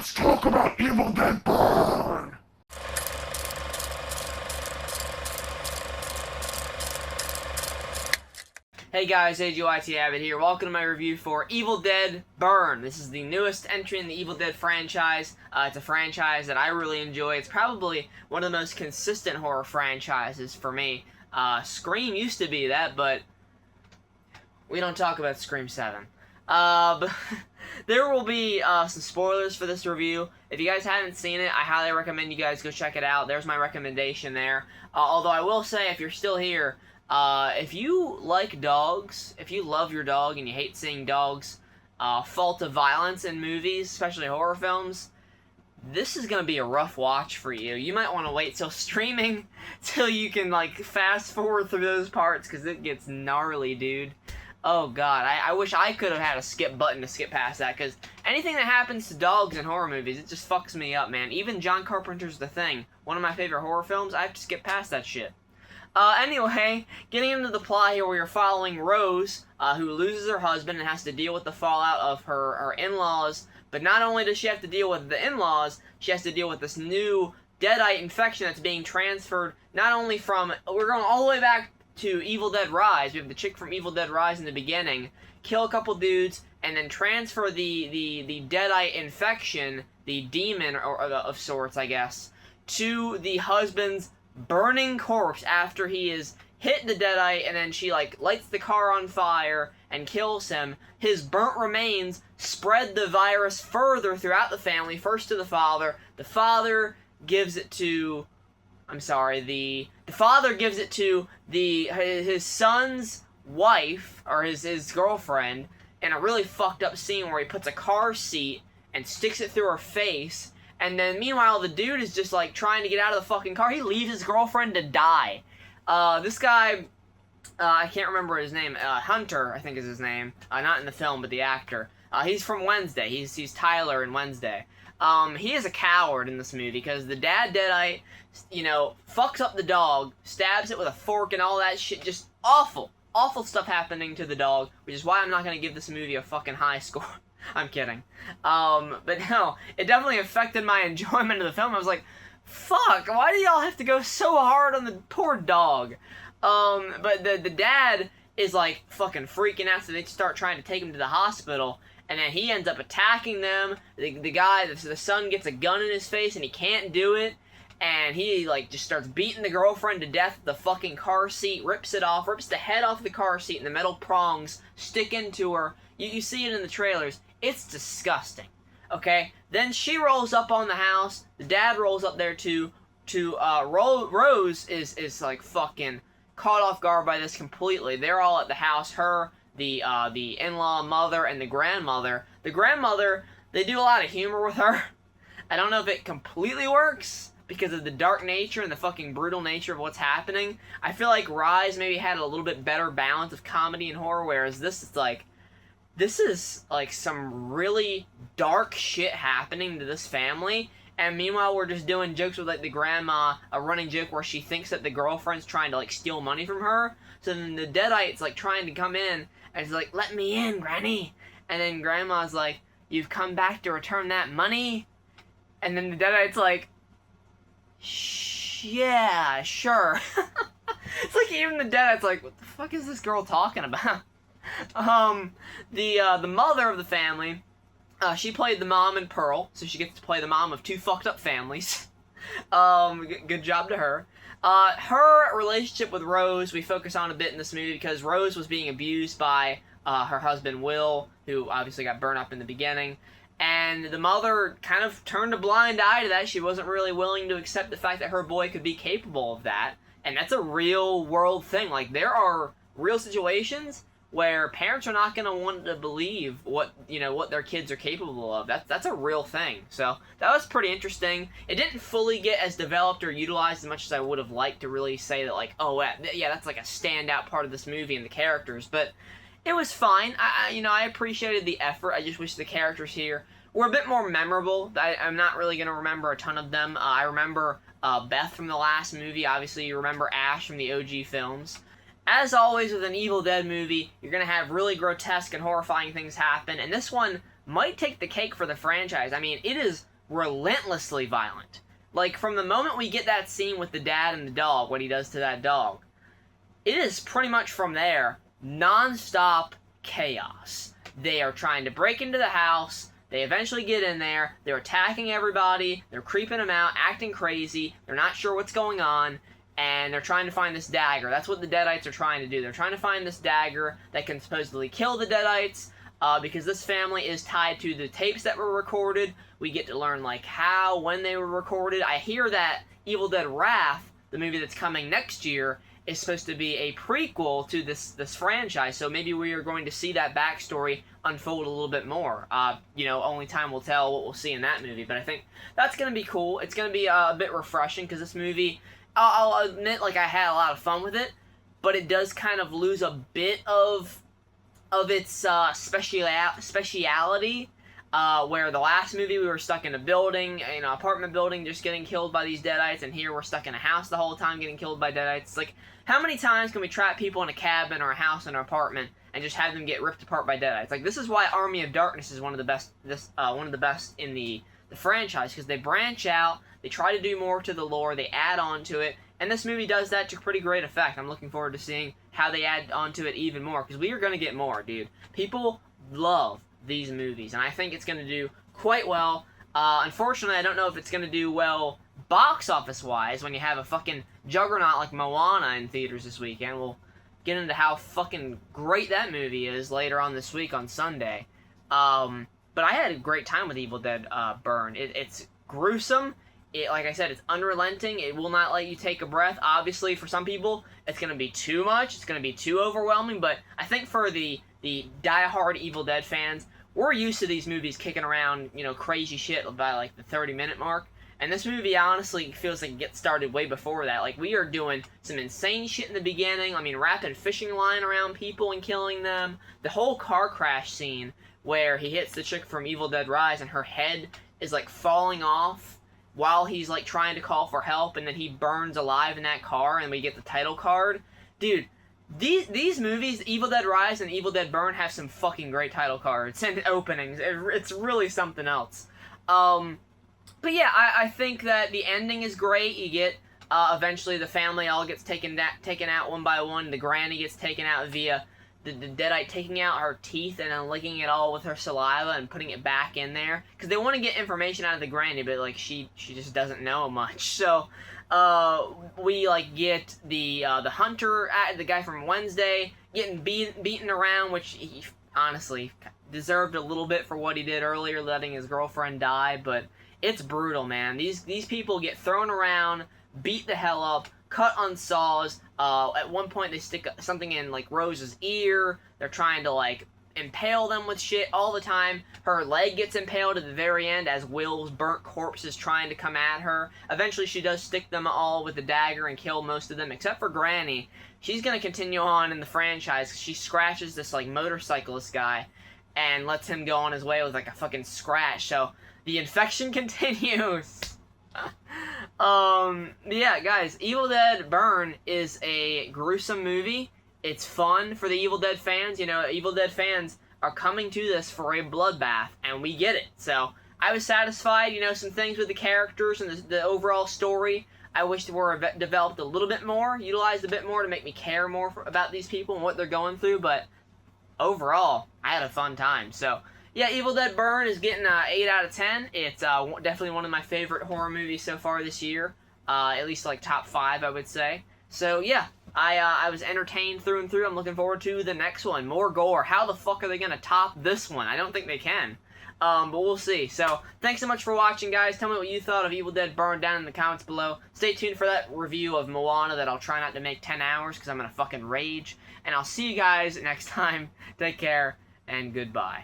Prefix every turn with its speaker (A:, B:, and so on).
A: Let's talk about Evil Dead Burn!
B: Hey guys, AGYT Abbott here. Welcome to my review for Evil Dead Burn. This is the newest entry in the Evil Dead franchise. It's a franchise that I really enjoy. It's probably one of the most consistent horror franchises for me. Scream used to be that, but we don't talk about Scream 7. But there will be some spoilers for this review. If you guys haven't seen it, I highly recommend you guys go check it out. There's my recommendation there. Although I will say, if you're still here, if you like dogs, if you love your dog and you hate seeing dogs fall to violence in movies, especially horror films, this is going to be a rough watch for you. You might want to wait till streaming, till you can, like, fast forward through those parts, because it gets gnarly, dude. Oh, God. I wish I could have had a skip button to skip past that, because anything that happens to dogs in horror movies, it just fucks me up, man. Even John Carpenter's The Thing, one of my favorite horror films, I have to skip past that shit. Anyway, getting into the plot here, we are following Rose, who loses her husband and has to deal with the fallout of her in-laws. But not only does she have to deal with the in-laws, she has to deal with this new deadite infection that's being transferred, not only from, we're going all the way back to Evil Dead Rise. We have the chick from Evil Dead Rise in the beginning, kill a couple dudes, and then transfer the deadite infection, the demon of sorts, I guess, to the husband's burning corpse after he is hit the deadite, and then she, like, lights the car on fire and kills him. His burnt remains spread the virus further throughout the family, first to the father. The father gives it to, the father gives it to his son's wife, or his girlfriend, in a really fucked up scene where he puts a car seat and sticks it through her face. And then, meanwhile, the dude is just, like, trying to get out of the fucking car. He leaves his girlfriend to die. This guy, I can't remember his name. Hunter, I think is his name. Not in the film, but the actor. He's from Wednesday. He's Tyler in Wednesday. He is a coward in this movie, because the dad deadite, fucks up the dog, stabs it with a fork and all that shit. Just awful. Awful stuff happening to the dog, which is why I'm not going to give this movie a fucking high score. I'm kidding. But no, it definitely affected my enjoyment of the film. I was like, fuck, why do y'all have to go so hard on the poor dog? But the dad is, like, fucking freaking out, so they start trying to take him to the hospital, and then he ends up attacking them. The son gets a gun in his face, and he can't do it, and he, like, just starts beating the girlfriend to death with the fucking car seat, rips it off, rips the head off the car seat, and the metal prongs stick into her. You see it in the trailers. It's disgusting, okay? Then she rolls up on the house. The dad rolls up there too. Rose is like fucking caught off guard by this completely. They're all at the house. Her, the in-law mother, and the grandmother. The grandmother, they do a lot of humor with her. I don't know if it completely works because of the dark nature and the fucking brutal nature of what's happening. I feel like Rise maybe had a little bit better balance of comedy and horror, whereas this is like some really dark shit happening to this family, and meanwhile we're just doing jokes with, like, the grandma, a running joke where she thinks that the girlfriend's trying to, like, steal money from her. So then the deadite's, like, trying to come in, and he's like, "Let me in, Granny." And then grandma's like, "You've come back to return that money?" And then the deadite's like, "Yeah, sure." It's like even the deadite's like, what the fuck is this girl talking about? The mother of the family, she played the mom in Pearl, so she gets to play the mom of two fucked up families. Good job to her. Her relationship with Rose, we focus on a bit in this movie, because Rose was being abused by, her husband Will, who obviously got burned up in the beginning. And the mother kind of turned a blind eye to that. She wasn't really willing to accept the fact that her boy could be capable of that. And that's a real world thing. Like, there are real situations where parents are not going to want to believe what their kids are capable of. That's a real thing. So that was pretty interesting. It didn't fully get as developed or utilized as much as I would have liked to really say that, like, oh yeah, that's like a standout part of this movie and the characters. But it was fine. I appreciated the effort. I just wish the characters here were a bit more memorable. I'm not really going to remember a ton of them. I remember Beth from the last movie. Obviously, you remember Ash from the OG films. As always with an Evil Dead movie, you're going to have really grotesque and horrifying things happen, and this one might take the cake for the franchise. I mean, it is relentlessly violent. Like, from the moment we get that scene with the dad and the dog, what he does to that dog, it is pretty much from there, non-stop chaos. They are trying to break into the house. They eventually get in there. They're attacking everybody. They're creeping them out, acting crazy. They're not sure what's going on. And they're trying to find this dagger. That's what the Deadites are trying to do. They're trying to find this dagger that can supposedly kill the Deadites. Because this family is tied to the tapes that were recorded. We get to learn, like, how, when they were recorded. I hear that Evil Dead Wrath, the movie that's coming next year, is supposed to be a prequel to this franchise, so maybe we are going to see that backstory unfold a little bit more. Only time will tell what we'll see in that movie, but I think that's going to be cool. It's going to be a bit refreshing, because this movie, I'll admit, like, I had a lot of fun with it, but it does kind of lose a bit of its speciality, where the last movie we were stuck in a building, apartment building, just getting killed by these Deadites, and here we're stuck in a house the whole time getting killed by Deadites. It's like, how many times can we trap people in a cabin or a house or an apartment and just have them get ripped apart by Deadites? Like, this is why Army of Darkness is one of the best in the franchise, because they branch out, they try to do more to the lore, they add on to it, and this movie does that to pretty great effect. I'm looking forward to seeing how they add onto it even more, because we are going to get more, dude. People love these movies, and I think it's going to do quite well. Unfortunately, I don't know if it's going to do well box office-wise when you have a fucking juggernaut like Moana in theaters this weekend. We'll get into how fucking great that movie is later on this week on Sunday. But I had a great time with Evil Dead Burn. It's gruesome. Like I said, it's unrelenting. It will not let you take a breath. Obviously, for some people, it's going to be too much. It's going to be too overwhelming. But I think for the die-hard Evil Dead fans, we're used to these movies kicking around, crazy shit by, like, the 30-minute mark. And this movie, honestly, feels like it gets started way before that. Like, we are doing some insane shit in the beginning. I mean, wrapping fishing line around people and killing them. The whole car crash scene where he hits the chick from Evil Dead Rise and her head is, like, falling off while he's, like, trying to call for help, and then he burns alive in that car, and we get the title card. Dude, these movies, Evil Dead Rise and Evil Dead Burn, have some fucking great title cards and openings. It's really something else. But yeah, I think that the ending is great. You get, eventually the family all gets taken out one by one. The granny gets taken out via the Deadite taking out her teeth and then licking it all with her saliva and putting it back in there. Because they want to get information out of the granny, but, like, she just doesn't know much. So, we, like, get the hunter, the guy from Wednesday, getting beaten around, which he honestly deserved a little bit for what he did earlier, letting his girlfriend die, but it's brutal, man. These people get thrown around, beat the hell up, cut on saws. At one point, they stick something in, like, Rose's ear. They're trying to, like, impale them with shit all the time. Her leg gets impaled at the very end as Will's burnt corpse is trying to come at her. Eventually, she does stick them all with a dagger and kill most of them, except for Granny. She's gonna continue on in the franchise. She scratches this, like, motorcyclist guy and lets him go on his way with, like, a fucking scratch. So the infection continues. Yeah, guys, Evil Dead Burn is a gruesome movie. It's fun for the Evil Dead fans. Evil Dead fans are coming to this for a bloodbath, and we get it. So, I was satisfied, some things with the characters and the overall story. I wish they were developed a little bit more, utilized a bit more to make me care more about these people and what they're going through, but overall, I had a fun time. So, yeah, Evil Dead Burn is getting 8 out of 10. It's definitely one of my favorite horror movies so far this year. At least, like, top 5, I would say. So, yeah, I was entertained through and through. I'm looking forward to the next one. More gore. How the fuck are they going to top this one? I don't think they can. But we'll see. So, thanks so much for watching, guys. Tell me what you thought of Evil Dead Burn down in the comments below. Stay tuned for that review of Moana that I'll try not to make 10 hours because I'm going to fucking rage. And I'll see you guys next time. Take care, and goodbye.